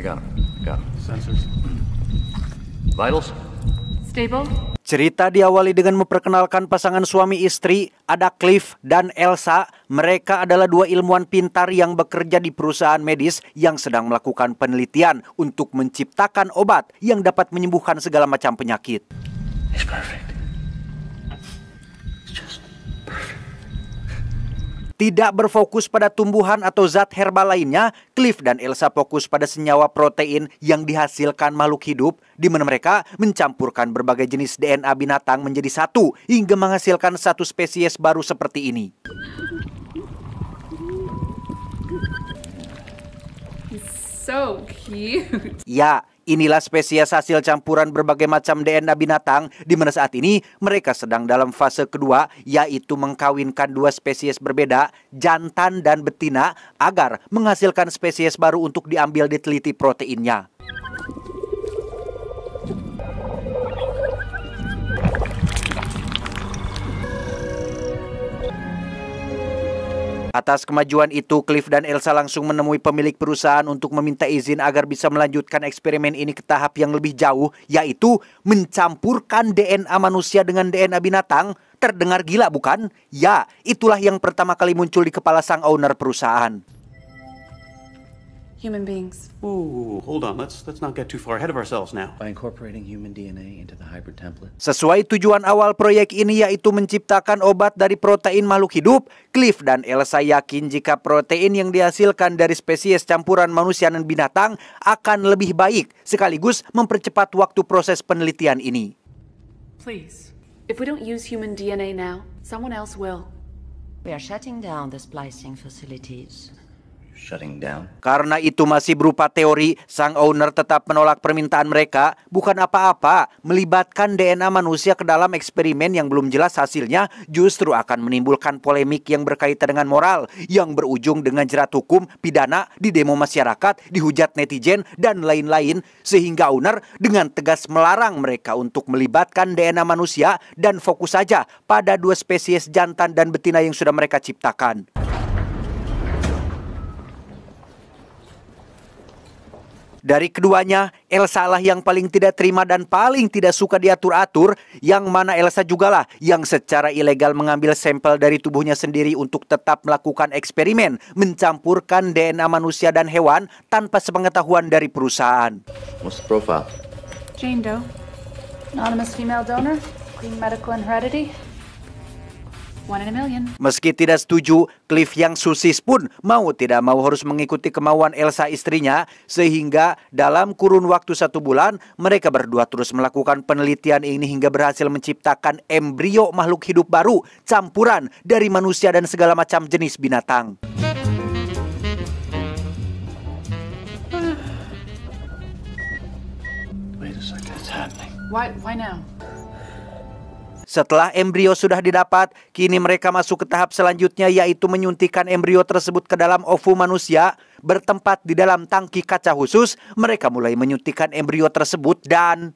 got him. Got him. Sensors. Vitals? Stable? Cerita diawali dengan memperkenalkan pasangan suami istri, ada Cliff dan Elsa. Mereka adalah dua ilmuwan pintar yang bekerja di perusahaan medis yang sedang melakukan penelitian untuk menciptakan obat yang dapat menyembuhkan segala macam penyakit. It's perfect. It's just perfect. Tidak berfokus pada tumbuhan atau zat herbal lainnya, Cliff dan Elsa fokus pada senyawa protein yang dihasilkan makhluk hidup, di mana mereka mencampurkan berbagai jenis DNA binatang menjadi satu hingga menghasilkan satu spesies baru seperti ini. So cute. Ya, inilah spesies hasil campuran berbagai macam DNA binatang, di mana saat ini mereka sedang dalam fase kedua, yaitu mengkawinkan dua spesies berbeda, jantan dan betina, agar menghasilkan spesies baru untuk diambil diteliti proteinnya. Atas kemajuan itu, Cliff dan Elsa langsung menemui pemilik perusahaan untuk meminta izin agar bisa melanjutkan eksperimen ini ke tahap yang lebih jauh, yaitu mencampurkan DNA manusia dengan DNA binatang. Terdengar gila bukan? Ya, itulah yang pertama kali muncul di kepala sang owner perusahaan. Human beings. Ooh, hold on. Let's not get too far ahead of ourselves now. By incorporating human DNA into the hybrid template. Sesuai tujuan awal proyek ini, yaitu menciptakan obat dari protein makhluk hidup, Cliff dan Elsa yakin jika protein yang dihasilkan dari spesies campuran manusia dan binatang akan lebih baik, sekaligus mempercepat waktu proses penelitian ini. Please. If we don't use human DNA now, someone else will. We are shutting down the splicing facilities. Shutting down. Karena itu masih berupa teori, sang owner tetap menolak permintaan mereka. Bukan apa-apa, melibatkan DNA manusia ke dalam eksperimen yang belum jelas hasilnya justru akan menimbulkan polemik yang berkaitan dengan moral, yang berujung dengan jerat hukum, pidana, di demo masyarakat, dihujat netizen, dan lain-lain. Sehingga owner dengan tegas melarang mereka untuk melibatkan DNA manusia dan fokus saja pada dua spesies jantan dan betina yang sudah mereka ciptakan. Dari keduanya, Elsa lah yang paling tidak terima dan paling tidak suka diatur-atur, yang mana Elsa jugalah yang secara ilegal mengambil sampel dari tubuhnya sendiri untuk tetap melakukan eksperimen, mencampurkan DNA manusia dan hewan tanpa sepengetahuan dari perusahaan. What's the profile? Jane Doe. Anonymous female donor. Clean medical and heredity. 1 in a million. Meski tidak setuju, Cliff yang susis pun mau tidak mau harus mengikuti kemauan Elsa istrinya, sehingga dalam kurun waktu 1 bulan mereka berdua terus melakukan penelitian ini hingga berhasil menciptakan embrio makhluk hidup baru, campuran dari manusia dan segala macam jenis binatang. Wait a second, it's happening. Why now? Setelah embrio sudah didapat, kini mereka masuk ke tahap selanjutnya, yaitu menyuntikkan embrio tersebut ke dalam ovum manusia. Bertempat di dalam tangki kaca khusus, mereka mulai menyuntikkan embrio tersebut dan...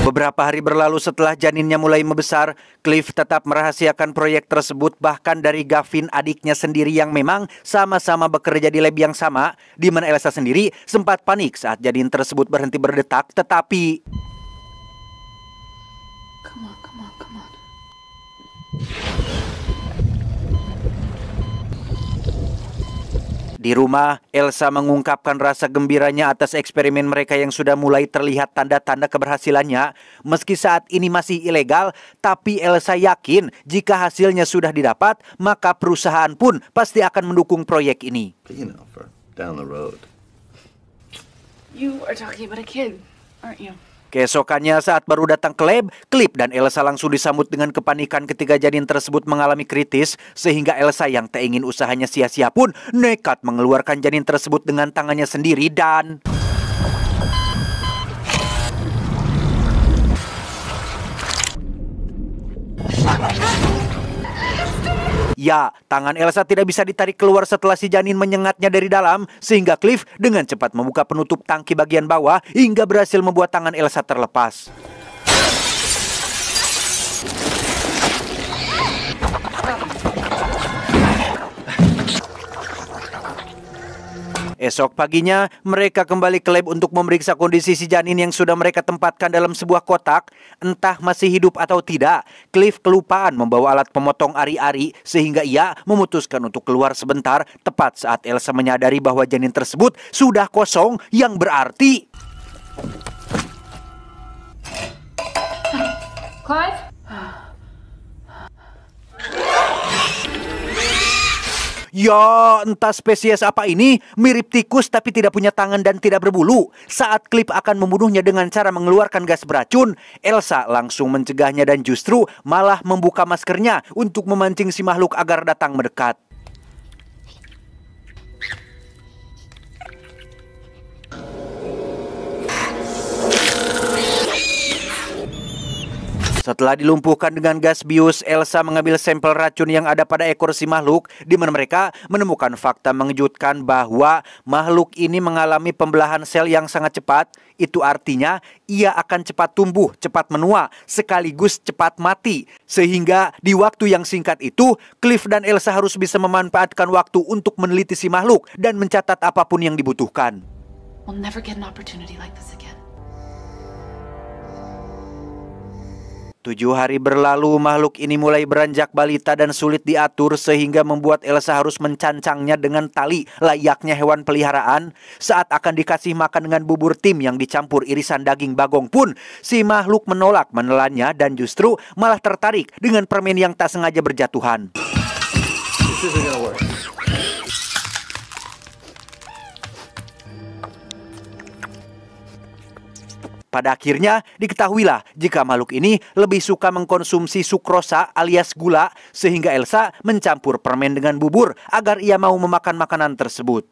Beberapa hari berlalu setelah janinnya mulai membesar, Cliff tetap merahasiakan proyek tersebut, bahkan dari Gavin, adiknya sendiri yang memang sama-sama bekerja di lab yang sama, di mana Elsa sendiri sempat panik saat janin tersebut berhenti berdetak, tetapi... Come on. Di rumah, Elsa mengungkapkan rasa gembiranya atas eksperimen mereka yang sudah mulai terlihat tanda-tanda keberhasilannya. Meski saat ini masih ilegal, tapi Elsa yakin jika hasilnya sudah didapat, maka perusahaan pun pasti akan mendukung proyek ini. You know, for down the road. You are talking about a kid, aren't you? Keesokannya saat baru datang ke lab, Cliff dan Elsa langsung disambut dengan kepanikan ketika janin tersebut mengalami kritis, sehingga Elsa yang tak ingin usahanya sia-sia pun nekat mengeluarkan janin tersebut dengan tangannya sendiri dan... Ya, tangan Elsa tidak bisa ditarik keluar setelah si janin menyengatnya dari dalam, sehingga Cliff dengan cepat membuka penutup tangki bagian bawah hingga berhasil membuat tangan Elsa terlepas. Esok paginya, mereka kembali ke lab untuk memeriksa kondisi si janin yang sudah mereka tempatkan dalam sebuah kotak. Entah masih hidup atau tidak, Cliff kelupaan membawa alat pemotong ari-ari sehingga ia memutuskan untuk keluar sebentar tepat saat Elsa menyadari bahwa janin tersebut sudah kosong, yang berarti... Clive? Ya, entah spesies apa ini, mirip tikus tapi tidak punya tangan dan tidak berbulu. Saat Cliff akan membunuhnya dengan cara mengeluarkan gas beracun, Elsa langsung mencegahnya dan justru malah membuka maskernya untuk memancing si makhluk agar datang mendekat. Setelah dilumpuhkan dengan gas bius, Elsa mengambil sampel racun yang ada pada ekor si makhluk, di mana mereka menemukan fakta mengejutkan bahwa makhluk ini mengalami pembelahan sel yang sangat cepat. Itu artinya ia akan cepat tumbuh, cepat menua, sekaligus cepat mati. Sehingga di waktu yang singkat itu, Cliff dan Elsa harus bisa memanfaatkan waktu untuk meneliti si makhluk dan mencatat apapun yang dibutuhkan. We'll never get an opportunity like this again. 7 hari berlalu, makhluk ini mulai beranjak balita dan sulit diatur sehingga membuat Elsa harus mencancangnya dengan tali layaknya hewan peliharaan. Saat akan dikasih makan dengan bubur tim yang dicampur irisan daging bagong pun, si makhluk menolak menelannya dan justru malah tertarik dengan permen yang tak sengaja berjatuhan. This isn't gonna work. Pada akhirnya diketahuilah jika makhluk ini lebih suka mengkonsumsi sukrosa alias gula, sehingga Elsa mencampur permen dengan bubur agar ia mau memakan makanan tersebut.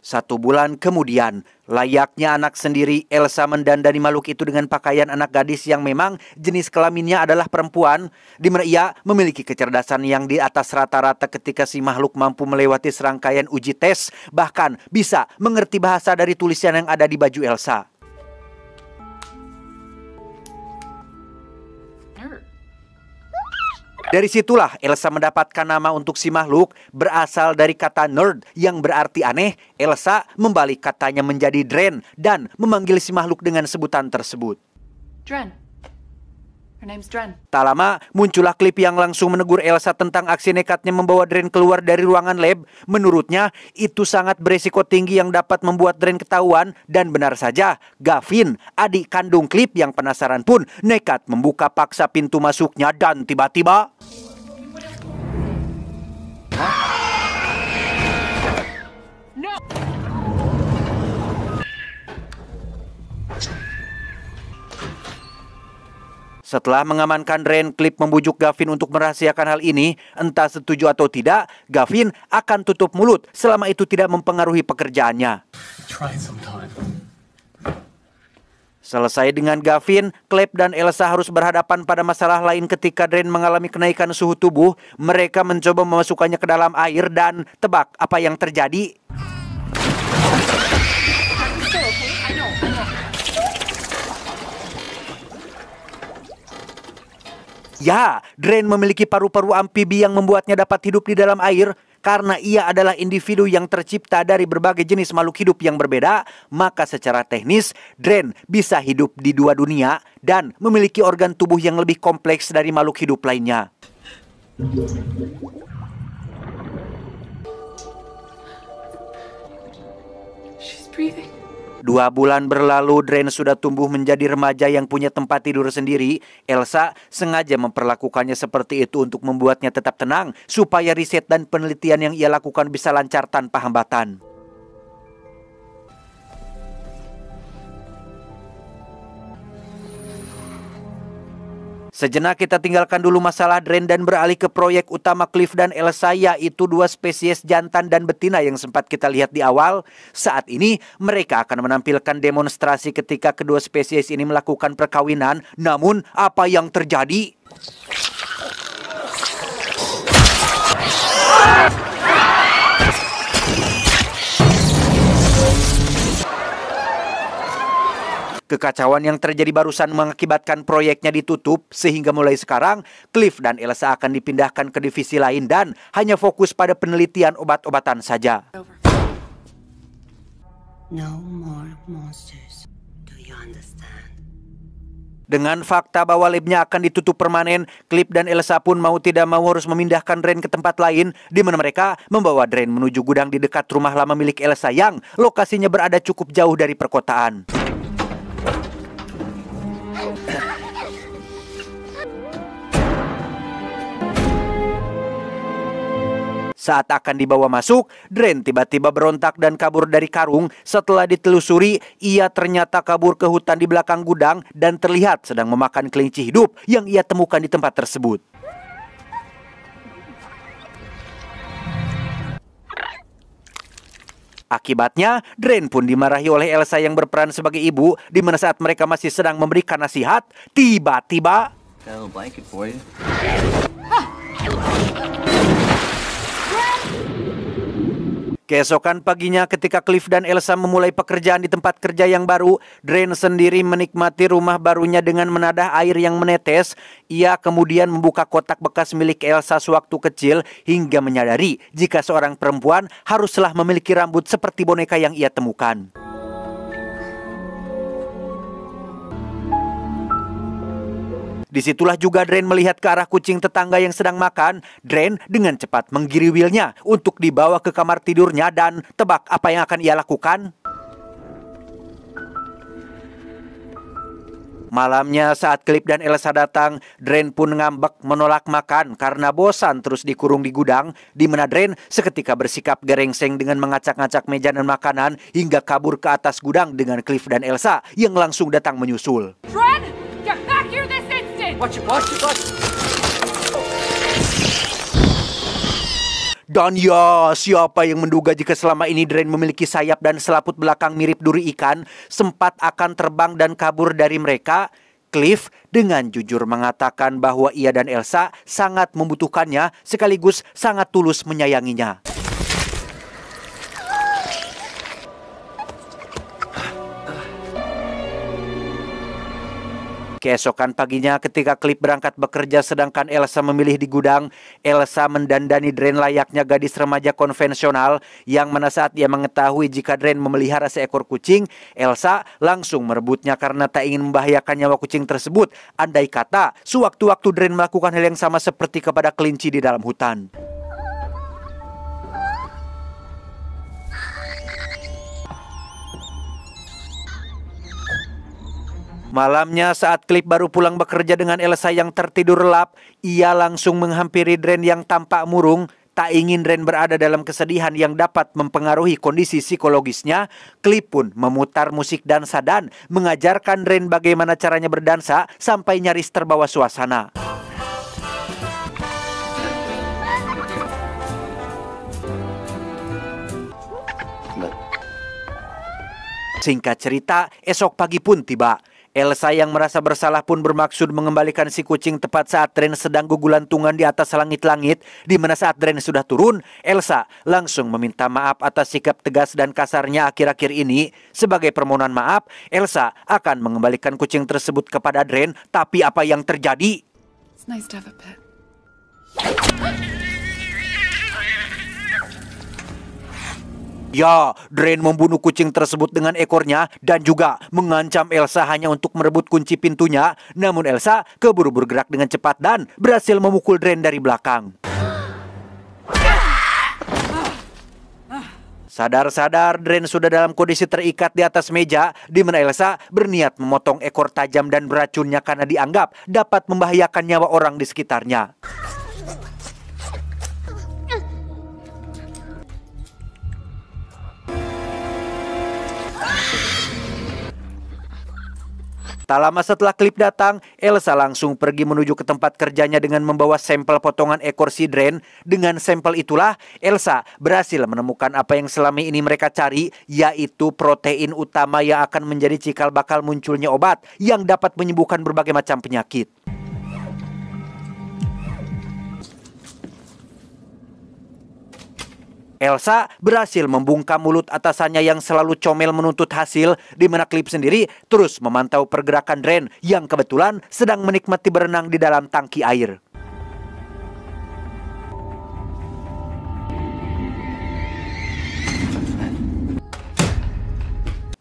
Satu bulan kemudian, layaknya anak sendiri, Elsa mendandani makhluk itu dengan pakaian anak gadis yang memang jenis kelaminnya adalah perempuan, di mana ia memiliki kecerdasan yang di atas rata-rata ketika si makhluk mampu melewati serangkaian uji tes, bahkan bisa mengerti bahasa dari tulisan yang ada di baju Elsa. Dari situlah Elsa mendapatkan nama untuk si makhluk, berasal dari kata nerd yang berarti aneh. Elsa membalik katanya menjadi Dren dan memanggil si makhluk dengan sebutan tersebut. Dren. Her name's Dren. Tak lama muncullah klip yang langsung menegur Elsa tentang aksi nekatnya membawa Dren keluar dari ruangan lab. Menurutnya itu sangat beresiko tinggi yang dapat membuat Dren ketahuan. Dan benar saja, Gavin, adik kandung klip yang penasaran pun nekat membuka paksa pintu masuknya dan tiba-tiba... Setelah mengamankan Dren, Cliff membujuk Gavin untuk merahasiakan hal ini. Entah setuju atau tidak, Gavin akan tutup mulut selama itu tidak mempengaruhi pekerjaannya. Try sometime. Selesai dengan Gavin, Cliff dan Elsa harus berhadapan pada masalah lain ketika Dren mengalami kenaikan suhu tubuh. Mereka mencoba memasukkannya ke dalam air dan tebak apa yang terjadi. Ya, Dren memiliki paru-paru amfibi yang membuatnya dapat hidup di dalam air. Karena ia adalah individu yang tercipta dari berbagai jenis makhluk hidup yang berbeda, maka secara teknis, Dren bisa hidup di dua dunia dan memiliki organ tubuh yang lebih kompleks dari makhluk hidup lainnya. She's breathing. 2 bulan berlalu, Dren sudah tumbuh menjadi remaja yang punya tempat tidur sendiri. Elsa sengaja memperlakukannya seperti itu untuk membuatnya tetap tenang, supaya riset dan penelitian yang ia lakukan bisa lancar tanpa hambatan. Sejenak kita tinggalkan dulu masalah Drain dan beralih ke proyek utama Cliff dan Elsa, yaitu dua spesies jantan dan betina yang sempat kita lihat di awal. Saat ini mereka akan menampilkan demonstrasi ketika kedua spesies ini melakukan perkawinan. Namun apa yang terjadi? Kekacauan yang terjadi barusan mengakibatkan proyeknya ditutup, sehingga mulai sekarang Cliff dan Elsa akan dipindahkan ke divisi lain dan hanya fokus pada penelitian obat-obatan saja. No more monsters. Do you understand? Dengan fakta bahwa labnya akan ditutup permanen, Cliff dan Elsa pun mau tidak mau harus memindahkan Drain ke tempat lain, di mana mereka membawa Drain menuju gudang di dekat rumah lama milik Elsa yang lokasinya berada cukup jauh dari perkotaan. Saat akan dibawa masuk, Drain tiba-tiba berontak dan kabur dari karung. Setelah ditelusuri, ia ternyata kabur ke hutan di belakang gudang dan terlihat sedang memakan kelinci hidup yang ia temukan di tempat tersebut. Akibatnya, Drain pun dimarahi oleh Elsa yang berperan sebagai ibu, di mana saat mereka masih sedang memberikan nasihat, tiba-tiba Got a little blanket for you. keesokan paginya ketika Cliff dan Elsa memulai pekerjaan di tempat kerja yang baru, Drain sendiri menikmati rumah barunya dengan menadah air yang menetes. Ia kemudian membuka kotak bekas milik Elsa sewaktu kecil hingga menyadari jika seorang perempuan haruslah memiliki rambut seperti boneka yang ia temukan. Disitulah juga Drain melihat ke arah kucing tetangga yang sedang makan. Drain dengan cepat menggiriwilnya untuk dibawa ke kamar tidurnya dan tebak apa yang akan ia lakukan? Malamnya saat Cliff dan Elsa datang, Drain pun ngambek menolak makan karena bosan terus dikurung di gudang, di mana Drain seketika bersikap gerengseng dengan mengacak-ngacak meja dan makanan hingga kabur ke atas gudang dengan Cliff dan Elsa yang langsung datang menyusul. Drain, get back here this instant! Watch it. Dan ya, siapa yang menduga jika selama ini Drain memiliki sayap dan selaput belakang mirip duri ikan, sempat akan terbang dan kabur dari mereka? Cliff dengan jujur mengatakan bahwa ia dan Elsa sangat membutuhkannya sekaligus sangat tulus menyayanginya. Keesokan paginya ketika Cliff berangkat bekerja sedangkan Elsa memilih di gudang, Elsa mendandani Drain layaknya gadis remaja konvensional, yang mana saat ia mengetahui jika Drain memelihara seekor kucing, Elsa langsung merebutnya karena tak ingin membahayakan nyawa kucing tersebut. Andai kata sewaktu-waktu Drain melakukan hal yang sama seperti kepada kelinci di dalam hutan. Malamnya saat Cliff baru pulang bekerja dengan Elsa yang tertidur lelap, ia langsung menghampiri Drain yang tampak murung. Tak ingin Drain berada dalam kesedihan yang dapat mempengaruhi kondisi psikologisnya, Cliff pun memutar musik dansa dan mengajarkan Drain bagaimana caranya berdansa sampai nyaris terbawa suasana. Singkat cerita, esok pagi pun tiba. Elsa yang merasa bersalah pun bermaksud mengembalikan si kucing tepat saat Drain sedang gugulantungan di atas langit-langit, di mana saat Drain sudah turun, Elsa langsung meminta maaf atas sikap tegas dan kasarnya akhir-akhir ini. Sebagai permohonan maaf, Elsa akan mengembalikan kucing tersebut kepada Drain, tapi apa yang terjadi? It's nice to have a pet. Ya, Drain membunuh kucing tersebut dengan ekornya dan juga mengancam Elsa hanya untuk merebut kunci pintunya. Namun Elsa keburu bergerak dengan cepat dan berhasil memukul Drain dari belakang. Sadar-sadar Drain sudah dalam kondisi terikat di atas meja, di mana Elsa berniat memotong ekor tajam dan beracunnya karena dianggap dapat membahayakan nyawa orang di sekitarnya. Tak lama setelah Cliff datang, Elsa langsung pergi menuju ke tempat kerjanya dengan membawa sampel potongan ekor si Drain. Dengan sampel itulah, Elsa berhasil menemukan apa yang selama ini mereka cari, yaitu protein utama yang akan menjadi cikal bakal munculnya obat yang dapat menyembuhkan berbagai macam penyakit. Elsa berhasil membungkam mulut atasannya yang selalu comel menuntut hasil, di mana Cliff sendiri terus memantau pergerakan Drain yang kebetulan sedang menikmati berenang di dalam tangki air.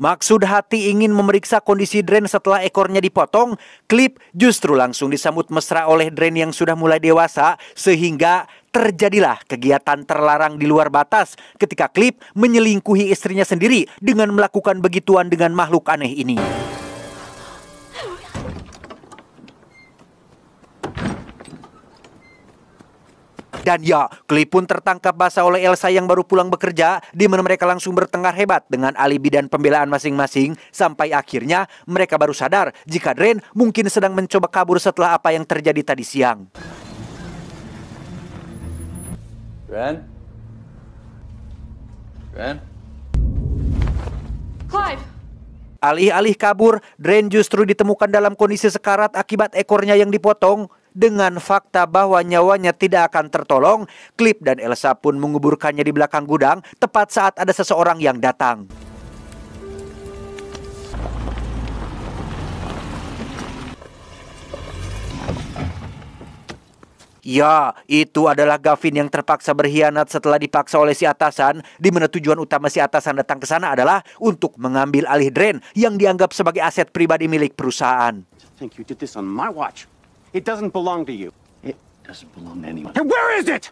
Maksud hati ingin memeriksa kondisi Drain setelah ekornya dipotong, Cliff justru langsung disambut mesra oleh Drain yang sudah mulai dewasa, sehingga terjadilah kegiatan terlarang di luar batas ketika Cliff menyelingkuhi istrinya sendiri dengan melakukan begituan dengan makhluk aneh ini. Dan ya, Cliff pun tertangkap basah oleh Elsa yang baru pulang bekerja, di mana mereka langsung bertengkar hebat dengan alibi dan pembelaan masing-masing, sampai akhirnya mereka baru sadar jika Drain mungkin sedang mencoba kabur setelah apa yang terjadi tadi siang. Ren? Ren? Clive! Alih-alih kabur, Drain justru ditemukan dalam kondisi sekarat akibat ekornya yang dipotong. Dengan fakta bahwa nyawanya tidak akan tertolong, Cliff dan Elsa pun menguburkannya di belakang gudang tepat saat ada seseorang yang datang. Ya, itu adalah Gavin yang terpaksa berkhianat setelah dipaksa oleh si atasan, di mana tujuan utama si atasan datang ke sana adalah untuk mengambil alih Drain yang dianggap sebagai aset pribadi milik perusahaan. Think you did this on my watch. It doesn't belong to you. It doesn't belong to anyone. And where is it?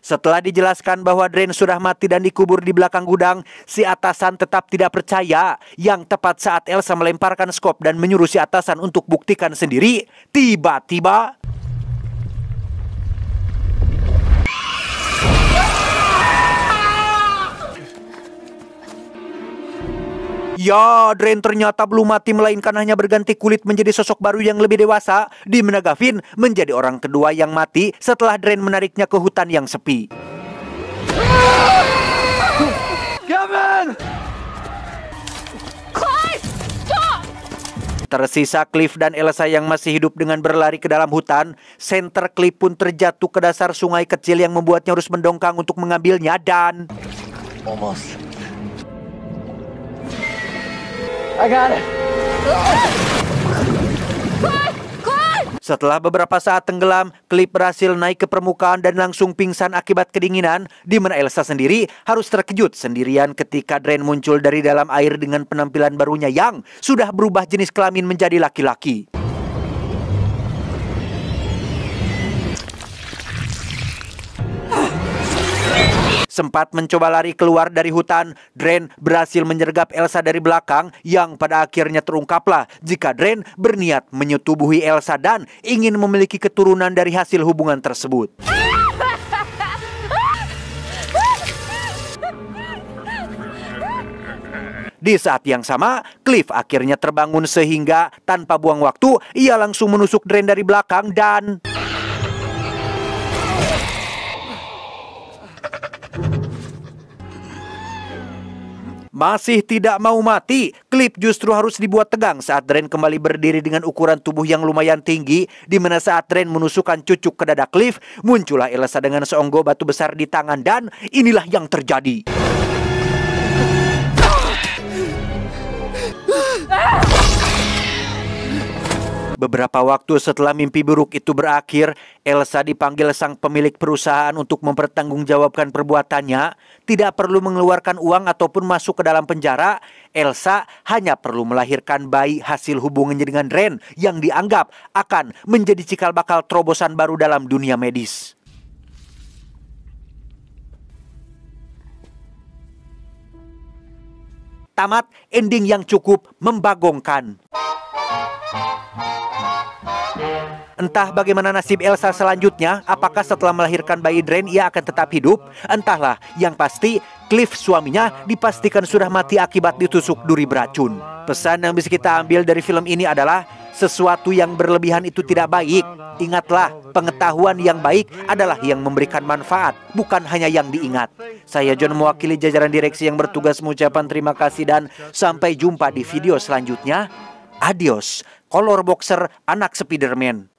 Setelah dijelaskan bahwa Drain sudah mati dan dikubur di belakang gudang, si atasan tetap tidak percaya. Yang tepat saat Elsa melemparkan skop dan menyuruh si atasan untuk buktikan sendiri, tiba-tiba ya, Drain ternyata belum mati, melainkan hanya berganti kulit menjadi sosok baru yang lebih dewasa, di mana Gavin menjadi orang kedua yang mati setelah Drain menariknya ke hutan yang sepi. Gavin! Clive! Stop! Tersisa Cliff dan Elsa yang masih hidup dengan berlari ke dalam hutan. Senter Cliff pun terjatuh ke dasar sungai kecil yang membuatnya harus mendongkang untuk mengambilnya dan... Almost. I got it! Setelah beberapa saat tenggelam, Cliff berhasil naik ke permukaan dan langsung pingsan akibat kedinginan, di mana Elsa sendiri harus terkejut sendirian ketika Drain muncul dari dalam air dengan penampilan barunya yang sudah berubah jenis kelamin menjadi laki-laki. Sempat mencoba lari keluar dari hutan, Drain berhasil menyergap Elsa dari belakang, yang pada akhirnya terungkaplah jika Drain berniat menyetubuhi Elsa dan ingin memiliki keturunan dari hasil hubungan tersebut. Di saat yang sama, Cliff akhirnya terbangun sehingga tanpa buang waktu, ia langsung menusuk Drain dari belakang dan... Masih tidak mau mati, Cliff justru harus dibuat tegang saat Drain kembali berdiri dengan ukuran tubuh yang lumayan tinggi, di mana saat Drain menusukkan cucuk ke dada Cliff, muncullah Elsa dengan seonggok batu besar di tangan dan inilah yang terjadi. Beberapa waktu setelah mimpi buruk itu berakhir, Elsa dipanggil sang pemilik perusahaan untuk mempertanggungjawabkan perbuatannya. Tidak perlu mengeluarkan uang ataupun masuk ke dalam penjara. Elsa hanya perlu melahirkan bayi hasil hubungannya dengan Drain yang dianggap akan menjadi cikal bakal terobosan baru dalam dunia medis. Tamat ending yang cukup membagongkan. Entah bagaimana nasib Elsa selanjutnya, apakah setelah melahirkan bayi Drain ia akan tetap hidup? Entahlah, yang pasti Cliff suaminya dipastikan sudah mati akibat ditusuk duri beracun. Pesan yang bisa kita ambil dari film ini adalah sesuatu yang berlebihan itu tidak baik. Ingatlah, pengetahuan yang baik adalah yang memberikan manfaat, bukan hanya yang diingat. Saya John mewakili jajaran direksi yang bertugas mengucapkan terima kasih dan sampai jumpa di video selanjutnya. Adios, Color Boxer anak Spiderman.